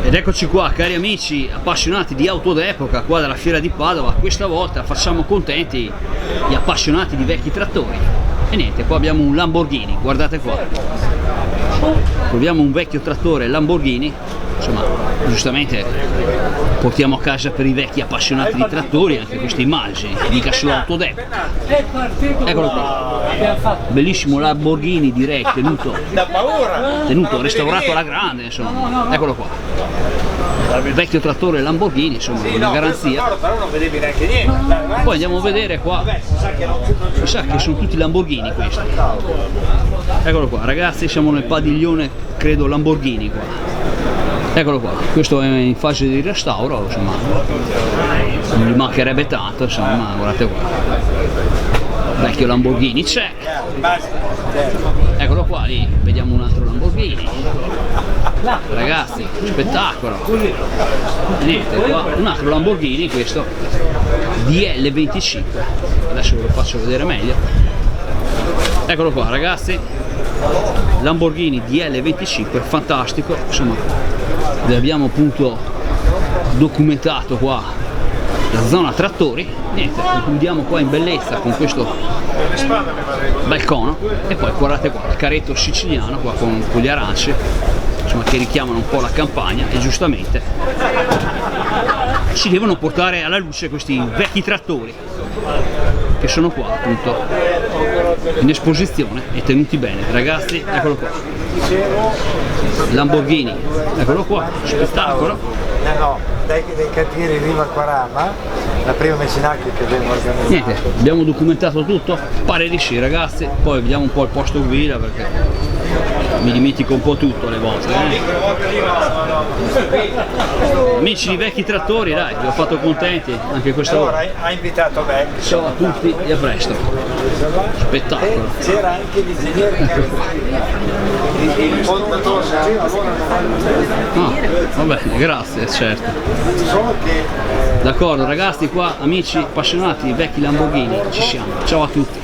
Ed eccoci qua, cari amici appassionati di auto d'epoca qua dalla fiera di Padova. Questa volta facciamo contenti gli appassionati di vecchi trattori. E niente, qua abbiamo un Lamborghini, guardate qua. Troviamo un vecchio trattore Lamborghini, insomma, giustamente portiamo a casa per i vecchi appassionati di trattori anche queste immagini, mica solo auto d'epoca. Eccolo qua, bellissimo Lamborghini, direi tenuto, restaurato alla grande, insomma. Eccolo qua. Vecchio trattore Lamborghini, insomma, una garanzia. Poi andiamo a vedere qua, mi sa che sono tutti Lamborghini questi. Eccolo qua, ragazzi, siamo nel padiglione, credo, Lamborghini qua. Eccolo qua, questo è in fase di restauro, insomma, non gli mancherebbe tanto, insomma, guardate qua. Vecchio Lamborghini c'è. Eccolo qua, lì, vediamo un altro Lamborghini. Ragazzi, spettacolo. E niente, qua un altro Lamborghini, questo DL25. Adesso ve lo faccio vedere meglio. Eccolo qua, ragazzi, Lamborghini DL25, fantastico, insomma, vi abbiamo appunto documentato qua la zona trattori. Niente, concludiamo qua in bellezza con questo bel cono. E poi guardate qua il carretto siciliano qua con gli aranci, insomma, che richiamano un po' la campagna, e giustamente ci devono portare alla luce questi vecchi trattori che sono qua appunto in esposizione e tenuti bene. Ragazzi, eccolo qua, Lamborghini, eccolo qua, spettacolo. Dai cantieri Riva Quarama, la prima mecenate che abbiamo organizzato. Niente, abbiamo documentato tutto, pare di sì, ragazzi. Poi vediamo un po' il posto guida, perché mi dimentico un po' tutto alle volte, Amici di vecchi trattori, dai, vi ho fatto contenti anche questa volta. Ha invitato me. Ciao a tutti e a presto. Spettacolo. C'era anche l'ingegnere il fondatore. Va bene, grazie, certo. D'accordo, ragazzi, qua amici appassionati di vecchi Lamborghini, ci siamo. Ciao a tutti.